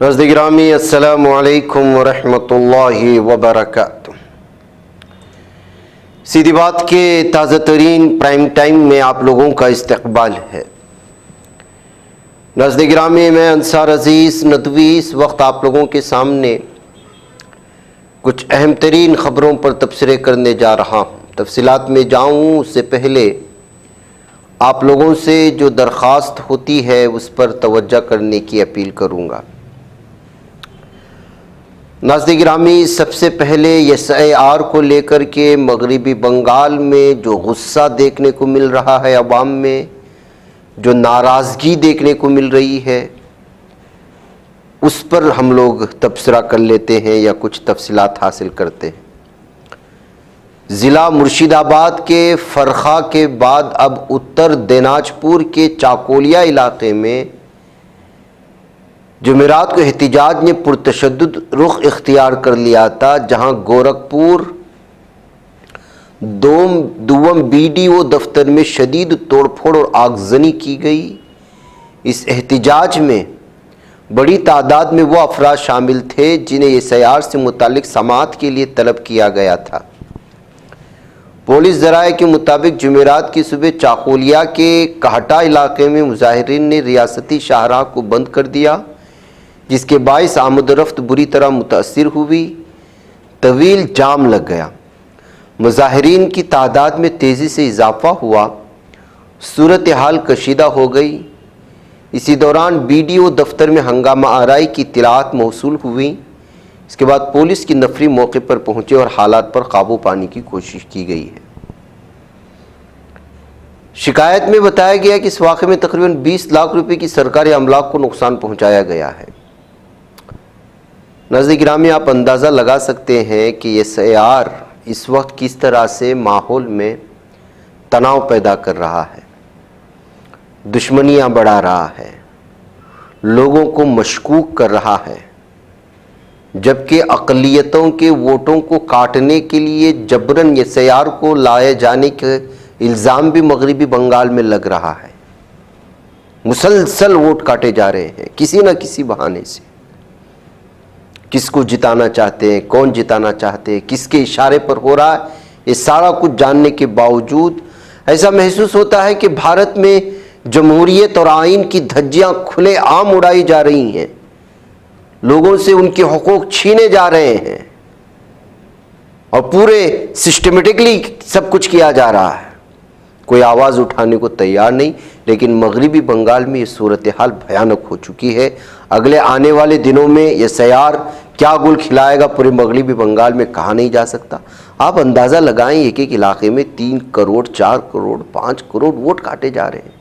नाज़रीन गिरामी अस्सलामु अलैकुम वरहमतुल्लाहि वबरकातुह। सीधी बात के ताज़ा तरीन प्राइम टाइम में आप लोगों का इस्तकबाल है। नाज़रीन गिरामी, मैं अंसार अज़ीज़ नदवी इस वक्त आप लोगों के सामने कुछ अहम तरीन ख़बरों पर तबसरे करने जा रहा हूँ। तफसीलात में जाऊँ उससे पहले आप लोगों से जो दरख्वास्त होती है उस पर तवज्जो करने की अपील करूँगा। नाज़रीन गिरामी, सबसे पहले SIR को लेकर के मगरिबी बंगाल में जो गुस्सा देखने को मिल रहा है, अवाम में जो नाराज़गी देखने को मिल रही है, उस पर हम लोग तबसरा कर लेते हैं या कुछ तफसीलात हासिल करते हैं। ज़िला मुर्शिदाबाद के फरखा के बाद अब उत्तर दिनाजपुर के चाकोलिया इलाके में जुमेरात को एहतिजाज ने पुरतशद्दुद रुख इख्तियार कर लिया था, जहां गोरखपुर दुवम BDO दफ्तर में शदीद तोड़फोड़ और आगजनी की गई। इस एहतिजाज में बड़ी तादाद में वो अफराद शामिल थे जिन्हें SIR से मुतालिक समाअत के लिए तलब किया गया था। पुलिस ज़राए के मुताबिक जुमेरात की सुबह चाकोलिया के कहटा इलाके में मुजाहिरीन ने रियासती शाहराह को बंद कर दिया, जिसके बाइस आमद-ओ-रफ्त बुरी तरह मुतासिर हुई। तवील जाम लग गया, मुजाहिरीन की तादाद में तेज़ी से इजाफा हुआ, सूरत हाल कशीदा हो गई। इसी दौरान BDO दफ्तर में हंगामा आराई की इत्तलात मौसूल हुई। इसके बाद पुलिस की नफरी मौके पर पहुंचे और हालात पर काबू पाने की कोशिश की गई है। शिकायत में बताया गया कि इस वाक़े में तकरीबन 20 लाख रुपए की सरकारी अमलाक को नुकसान पहुंचाया गया है। नाज़रीन गिरामी, आप अंदाज़ा लगा सकते हैं कि SIR इस वक्त किस तरह से माहौल में तनाव पैदा कर रहा है, दुश्मनियां बढ़ा रहा है, लोगों को मशकूक कर रहा है, जबकि अक़लियतों के वोटों को काटने के लिए जबरन SIR को लाए जाने के इल्ज़ाम भी मगरिबी बंगाल में लग रहा है। मुसलसल वोट काटे जा रहे हैं किसी न किसी बहाने से। किसको जिताना चाहते हैं, कौन जिताना चाहते हैं, किसके इशारे पर हो रहा है, ये सारा कुछ जानने के बावजूद ऐसा महसूस होता है कि भारत में जमहूरियत और आइन की धज्जियां खुले आम उड़ाई जा रही हैं, लोगों से उनके हुकूक छीने जा रहे हैं और पूरे सिस्टमेटिकली सब कुछ किया जा रहा है। कोई आवाज़ उठाने को तैयार नहीं। लेकिन मगरिबी बंगाल में ये सूरत हाल भयानक हो चुकी है। अगले आने वाले दिनों में SIR क्या गुल खिलाएगा पूरे मगरिबी बंगाल में कहा नहीं जा सकता। आप अंदाज़ा लगाएं, एक एक इलाके में 3 करोड़, 4 करोड़, 5 करोड़ वोट काटे जा रहे हैं।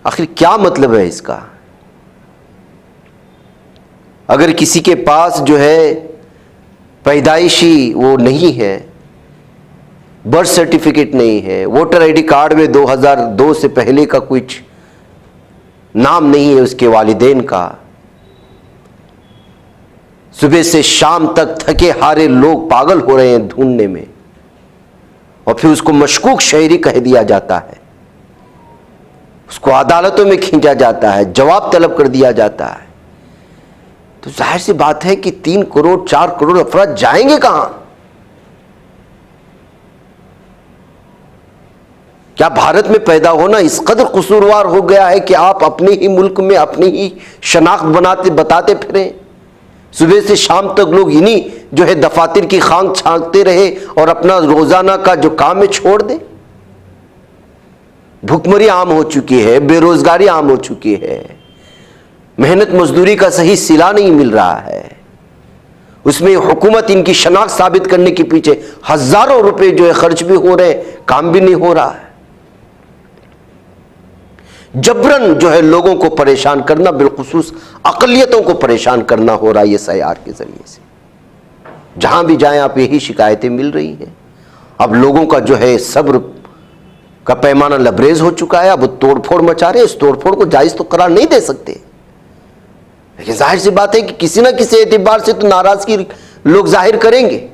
आखिर क्या मतलब है इसका? अगर किसी के पास जो है पैदाइशी वो नहीं है, बर्थ सर्टिफिकेट नहीं है, वोटर ID कार्ड में 2002 से पहले का कुछ नाम नहीं है उसके वालिदैन का, सुबह से शाम तक थके हारे लोग पागल हो रहे हैं ढूंढने में, और फिर उसको मशकूक शहरी कह दिया जाता है, उसको अदालतों में खींचा जाता है, जवाब तलब कर दिया जाता है। तो जाहिर सी बात है कि 3 करोड़ 4 करोड़ अफराद जाएंगे कहां? क्या भारत में पैदा होना इस कदर कसूरवार हो गया है कि आप अपने ही मुल्क में अपनी ही शनाख्त बताते फिरें? सुबह से शाम तक लोग इन्हीं जो है दफातर की खांग छांकते रहे और अपना रोजाना का जो काम है छोड़ दें। भुखमरी आम हो चुकी है, बेरोजगारी आम हो चुकी है, मेहनत मजदूरी का सही सिला नहीं मिल रहा है, उसमें हुकूमत इनकी शनाख्त साबित करने के पीछे हजारों रुपए जो है खर्च भी हो रहे हैं, काम भी नहीं हो रहा है। जबरन जो है लोगों को परेशान करना, बिलखुसूस अक़लियतों को परेशान करना हो रहा है SIR के जरिए से। जहां भी जाएं आप यही शिकायतें मिल रही हैं। अब लोगों का जो है सब्र का पैमाना लबरेज हो चुका है। अब वो तोड़फोड़ मचा रहे हैं। इस तोड़फोड़ को जायज़ तो करार नहीं दे सकते, लेकिन जाहिर सी बात है कि किसी ना किसी एतबार से तो नाराजगी लोग जाहिर करेंगे।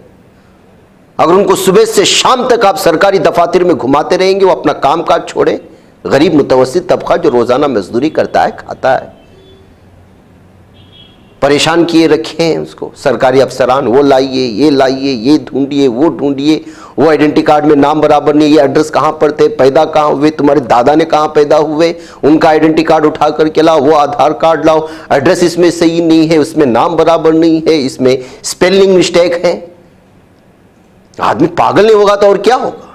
अगर उनको सुबह से शाम तक आप सरकारी दफातर में घुमाते रहेंगे, वो अपना काम काज छोड़े, गरीब मुतवस्सित तबका जो रोज़ाना मजदूरी करता है, खाता है, परेशान किए रखे हैं उसको सरकारी अफसरान, वो लाइए, ये लाइए, ये ढूंढिए, वो ढूंढिए, वो आइडेंटिटी कार्ड में नाम बराबर नहीं, ये एड्रेस कहाँ पर थे, पैदा कहाँ हुए, तुम्हारे दादा ने कहाँ पैदा हुए, उनका आइडेंटिटी कार्ड उठा करके लाओ, वो आधार कार्ड लाओ, एड्रेस इसमें सही नहीं है, उसमें नाम बराबर नहीं है, इसमें स्पेलिंग मिस्टेक है। आदमी पागल नहीं होगा तो और क्या होगा?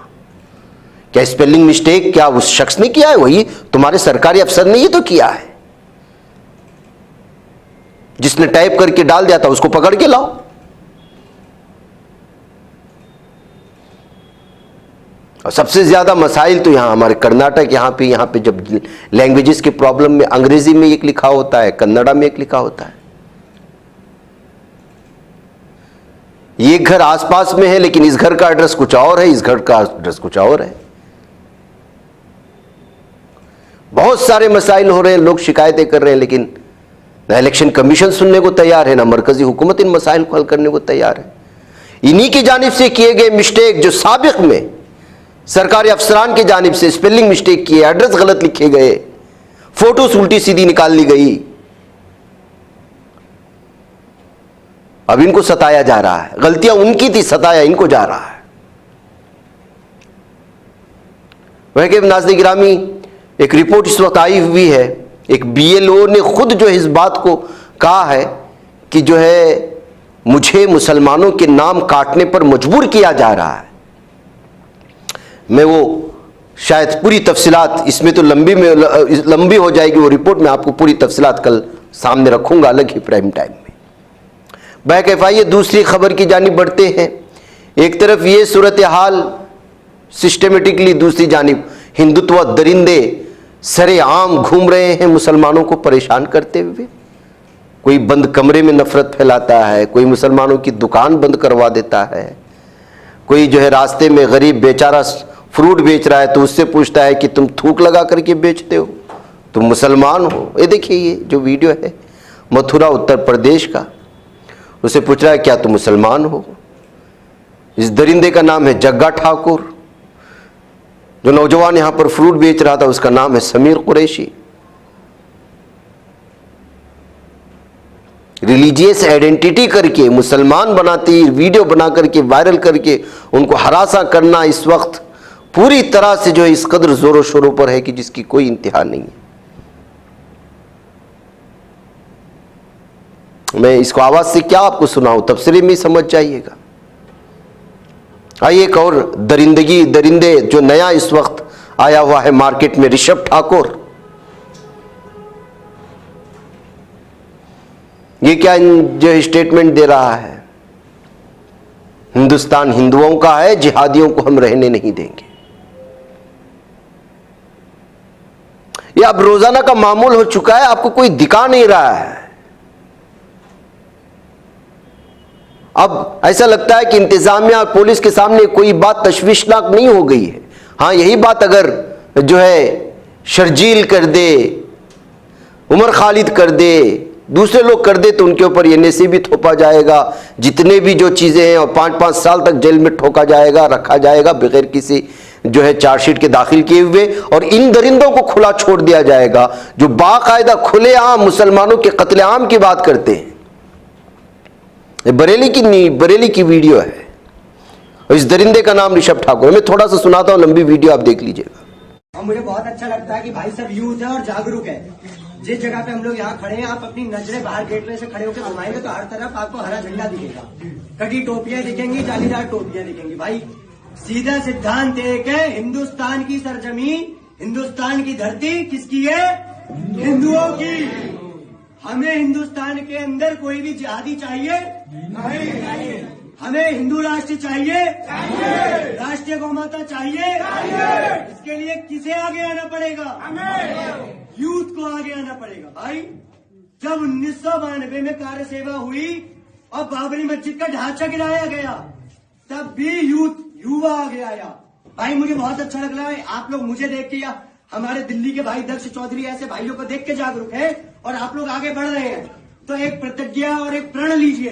क्या स्पेलिंग मिस्टेक क्या उस शख्स ने किया है? वही तुम्हारे सरकारी अफसर ने ही तो किया है। जिसने टाइप करके डाल दिया था उसको पकड़ के लाओ। और सबसे ज्यादा मसाइल तो यहां हमारे कर्नाटक, यहां पे जब लैंग्वेजेस के प्रॉब्लम में अंग्रेजी में एक लिखा होता है, कन्नड़ा में एक लिखा होता है। ये घर आसपास में है लेकिन इस घर का एड्रेस कुछ और है, इस घर का एड्रेस कुछ और है। बहुत सारे मसाइल हो रहे हैं, लोग शिकायतें कर रहे हैं, लेकिन ना इलेक्शन कमीशन सुनने को तैयार है, ना मरकजी हुकूमत इन मसाइल को हल करने को तैयार है। इन्हीं की जानिब से किए गए मिस्टेक, जो साबिक में सरकारी अफसरान की जानिब से स्पेलिंग मिस्टेक किए, एड्रेस गलत लिखे गए, फोटोस उल्टी सीधी निकाल ली गई, अब इनको सताया जा रहा है। गलतियां उनकी थी, सताया इनको जा रहा है। वह के नाज़रीन गिरामी, एक रिपोर्ट इस वक्त आई हुई है, एक BLO ने खुद जो है इस बात को कहा है कि जो है मुझे मुसलमानों के नाम काटने पर मजबूर किया जा रहा है। मैं वो शायद पूरी तफसीलात, इसमें तो लंबी हो जाएगी वो रिपोर्ट, में आपको पूरी तफसीलात कल सामने रखूंगा अलग ही प्राइम टाइम में। बैकफाइए दूसरी खबर की जानिब बढ़ते हैं। एक तरफ ये सूरत हाल सिस्टमेटिकली, दूसरी जानिब हिंदुत्व दरिंदे सरेआम घूम रहे हैं मुसलमानों को परेशान करते हुए। कोई बंद कमरे में नफरत फैलाता है, कोई मुसलमानों की दुकान बंद करवा देता है, कोई जो है रास्ते में गरीब बेचारा फ्रूट बेच रहा है तो उससे पूछता है कि तुम थूक लगा करके बेचते हो, तुम मुसलमान हो। ये देखिए, ये जो वीडियो है मथुरा उत्तर प्रदेश का, उसे पूछ रहा है क्या तुम मुसलमान हो। इस दरिंदे का नाम है जग्गा ठाकुर। जो नौजवान यहां पर फ्रूट बेच रहा था उसका नाम है समीर कुरैशी। रिलीजियस आइडेंटिटी करके मुसलमान बनाती वीडियो बना करके वायरल करके उनको हरासा करना इस वक्त पूरी तरह से जो है इस कदर जोरों शोरों पर है कि जिसकी कोई इंतहा नहीं है। मैं इसको आवाज से क्या आपको सुनाऊं, तफसीर में समझ जाइएगा। आइए एक और दरिंदे जो नया इस वक्त आया हुआ है मार्केट में, ऋषभ ठाकुर। ये क्या जो स्टेटमेंट दे रहा है, हिंदुस्तान हिंदुओं का है, जिहादियों को हम रहने नहीं देंगे। ये अब रोजाना का मामूल हो चुका है, आपको कोई दिखा नहीं रहा है। अब ऐसा लगता है कि इंतजामिया और पुलिस के सामने कोई बात तशवीशनाक नहीं हो गई है। हाँ, यही बात अगर जो है शर्जील कर दे, उमर खालिद कर दे, दूसरे लोग कर दे तो उनके ऊपर NSA भी थोपा जाएगा, जितने भी जो चीज़ें हैं, और 5-5 साल तक जेल में ठोका जाएगा, रखा जाएगा बगैर किसी जो है चार्जशीट के दाखिल किए हुए। और इन दरिंदों को खुला छोड़ दिया जाएगा जो बाकायदा खुलेआम मुसलमानों के कत्लेआम की बात करते हैं। बरेली की वीडियो है और इस दरिंदे का नाम ऋषभ ठाकुर। मैं थोड़ा सा सुनाता हूँ, लंबी वीडियो आप देख लीजिएगा। और मुझे बहुत अच्छा लगता है कि भाई सब यूथ है और जागरूक है। जिस जगह पे हम लोग यहाँ खड़े हैं, आप अपनी नजरें बाहर गेट में से खड़े होकर घुमाएंगे तो हर तरफ आपको हरा झंडा दिखेगा, कटी टोपियां दिखेंगी, जालीदार टोपियां दिखेंगी। भाई सीधा सिद्धांत एक है, हिंदुस्तान की सरजमीन, हिंदुस्तान की धरती किसकी है? हिंदुओं की। हमें हिंदुस्तान के अंदर कोई भी जिहादी चाहिए नहीं। हमें हिंदू राष्ट्र चाहिए, राष्ट्रीय गौमाता चाहिए। इसके लिए किसे आगे आना पड़ेगा? यूथ को आगे आना पड़ेगा। भाई जब 1992 में कार्य सेवा हुई और बाबरी मस्जिद का ढांचा गिराया गया, तब भी युवा आगे आया। भाई मुझे बहुत अच्छा लग रहा है, आप लोग मुझे देख के या हमारे दिल्ली के भाई दक्ष चौधरी ऐसे भाइयों को देख के जागरूक है और आप लोग आगे बढ़ रहे हैं। तो एक प्रतिज्ञा और एक प्रण लीजिए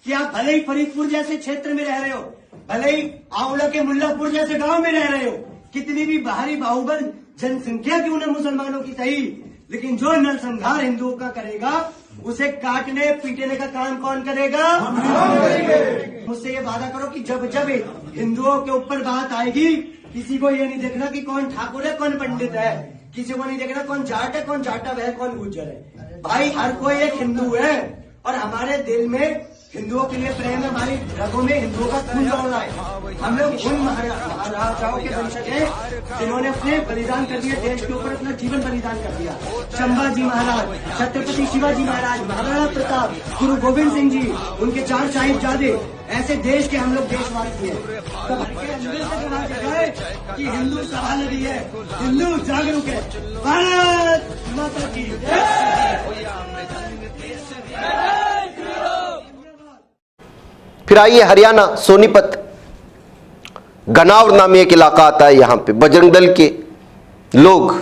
कि आप भले ही फरीदपुर जैसे क्षेत्र में रह रहे हो, भले ही आंवला के मुल्लापुर जैसे गांव में रह रहे हो, कितनी भी भारी बाहुबल जनसंख्या क्यों न मुसलमानों की सही, लेकिन जो नरसंहार हिंदुओं का करेगा उसे काटने पीटने का काम कौन करेगा? मुझसे ये वादा करो कि जब जब हिंदुओं के ऊपर बात आएगी, किसी को ये नहीं देखना कि कौन ठाकुर है कौन पंडित है, किसी को नहीं देखना कौन जाट है कौन जाटव है कौन गुज्जर है। भाई हर कोई एक हिंदू है और हमारे दिल में हिंदुओं के लिए प्रेम है, हमारी रगों में हिंदुओं का खून दौड़ रहा है। हम लोग उन महाराजाओं के वंशज हैं जिन्होंने अपने बलिदान कर दिया, देश के ऊपर अपना जीवन बलिदान कर दिया। संभाजी महाराज, छत्रपति शिवाजी महाराज, महाराणा प्रताप, गुरु गोविंद सिंह जी, उनके 4 साहिबजादे, ऐसे देश के हम लोग देशवासी हैं। तब के अंदर से जवाब दिखाए कि हिंदू सवाल नहीं है, हिंदू जागरूक है। भारत माता की फिर आइए हरियाणा सोनीपत गनावर नामी एक इलाका आता है। यहां पे बजरंग दल के लोग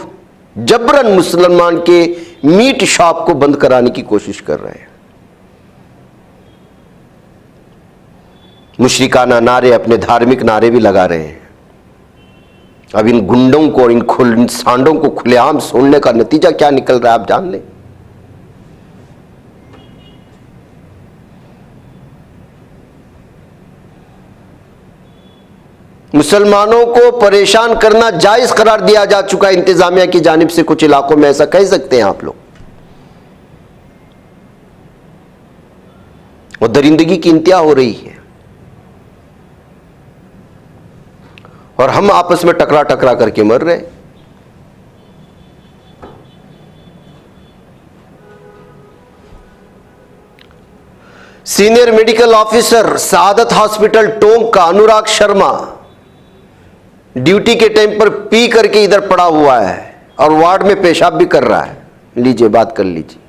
जबरन मुसलमान के मीट शॉप को बंद कराने की कोशिश कर रहे हैं। मुशरिकाना नारे, अपने धार्मिक नारे भी लगा रहे हैं। अब इन गुंडों को और इन सांडों को खुलेआम छोड़ने का नतीजा क्या निकल रहा है आप जान लें। मुसलमानों को परेशान करना जायज करार दिया जा चुका है इंतजामिया की जानिब से। कुछ इलाकों में ऐसा कह सकते हैं आप लोग। और दरिंदगी की इंतहा हो रही है और हम आपस में टकरा टकरा करके मर रहे हैं। Senior medical officer Saadat hospital Tonk का अनुराग शर्मा ड्यूटी के टाइम पर पी करके इधर पड़ा हुआ है और वार्ड में पेशाब भी कर रहा है। लीजिए बात कर लीजिए।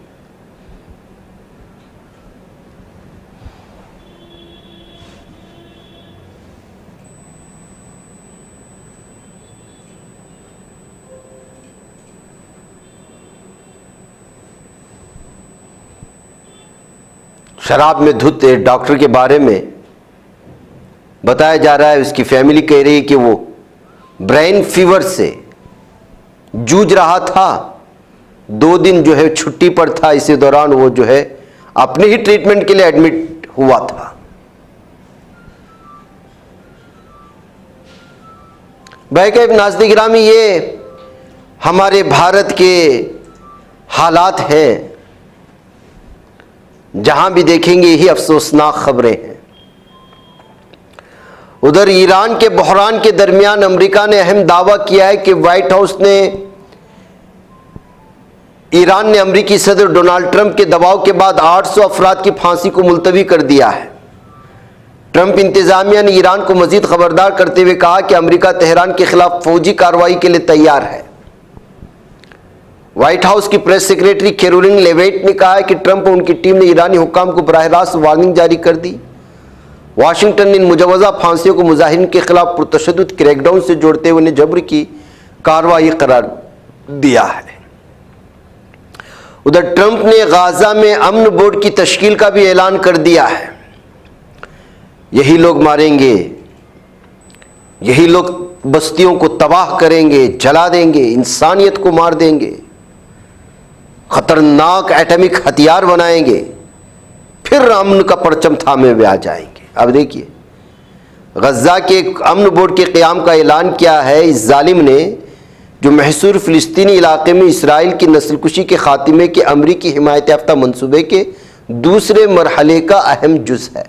शराब में धुत डॉक्टर के बारे में बताया जा रहा है। उसकी फैमिली कह रही है कि वो ब्रेन फीवर से जूझ रहा था। 2 दिन जो है छुट्टी पर था। इसी दौरान वो जो है अपने ही ट्रीटमेंट के लिए एडमिट हुआ था। भाई के नाज़रीन गिरामी, ये हमारे भारत के हालात हैं। जहां भी देखेंगे यही अफसोसनाक खबरें हैं। उधर ईरान के बहरान के दरमियान अमेरिका ने अहम दावा किया है कि व्हाइट हाउस ने ईरान ने अमेरिकी सदर डोनाल्ड ट्रंप के दबाव के बाद 800 अफराद की फांसी को मुलतवी कर दिया है। ट्रंप इंतजामिया ने ईरान को मजीद खबरदार करते हुए कहा कि अमेरिका तेहरान के खिलाफ फौजी कार्रवाई के लिए तैयार है। व्हाइट हाउस की प्रेस सेक्रेटरी कैरोलिन लेविट ने कहा है कि ट्रंप और उनकी टीम ने ईरानी हुक्काम को बराह रास्त वार्निंग जारी कर दी। वाशिंगटन ने इन मुजवजा फांसियों को मुजाहिरीन के खिलाफ पुरतशद्दुद क्रैकडाउन से जोड़ते हुए उन्हें जबर की कार्रवाई करार दिया है। उधर ट्रंप ने गाजा में अमन बोर्ड की तश्कील का भी ऐलान कर दिया है। यही लोग मारेंगे, यही लोग बस्तियों को तबाह करेंगे, जला देंगे, इंसानियत को मार देंगे, खतरनाक एटॉमिक हथियार बनाएंगे, फिर अमन का परचम थामे हुए आ जाएंगे। अब देखिए, गजा के अमन बोर्ड के क़याम का ऐलान किया है इस जालिम ने, जो महसूर फ़िलिस्तीनी इलाके में इसराइल की नस्लकुशी के खात्मे के अमरीकी हिमायत याफ्ता मंसूबे के दूसरे मरहले का अहम जुज़ है।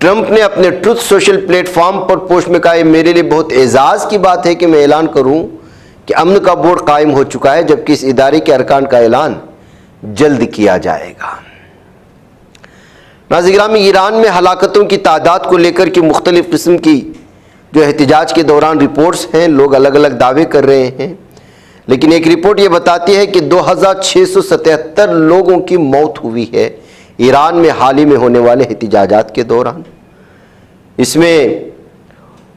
ट्रंप ने अपने ट्रुथ सोशल प्लेटफॉर्म पर पोस्ट में कहा, मेरे लिए बहुत एजाज़ की बात है कि मैं ऐलान करूं कि अमन का बोर्ड कायम हो चुका है, जबकि इस इदारे के अरकान का ऐलान जल्द किया जाएगा। नाज़रीन, ईरान में हलाकतों की तादाद को लेकर के मुख्तलिफ़ किस्म की जो एहतजाज के दौरान रिपोर्ट्स हैं, लोग अलग अलग दावे कर रहे हैं, लेकिन एक रिपोर्ट ये बताती है कि 2677 लोगों की मौत हुई है ईरान में हाल ही में होने वाले एहतजाजात के दौरान। इसमें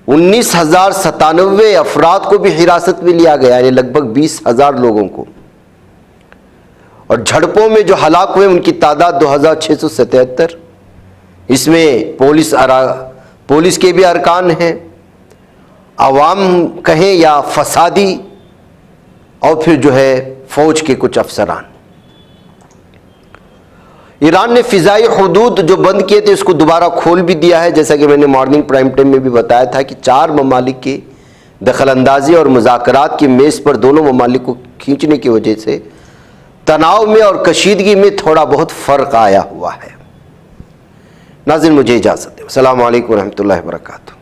19,097 अफराद को भी हिरासत में लिया गया, यानी लगभग 20,000 लोगों को। और झड़पों में जो हलाक हुए उनकी तादाद 2677। इसमें पुलिस के भी अरकान हैं, अवाम कहें या फसादी और फिर जो है फौज के कुछ अफसरान। ईरान ने फ़िज़ाई हुदूद जो बंद किए थे उसको दोबारा खोल भी दिया है, जैसा कि मैंने मॉर्निंग प्राइम टाइम में भी बताया था कि 4 ममालिक की दखलंदाजी और मुज़ाकरात की मेज़ पर दोनों ममालिक को खींचने की वजह से तनाव में और कशीदगी में थोड़ा बहुत फ़र्क आया हुआ है। नाज़रीन, मुझे इजाज़त दें। अस्सलामु अलैकुम व रहमतुल्लाहि व बरकातुहू।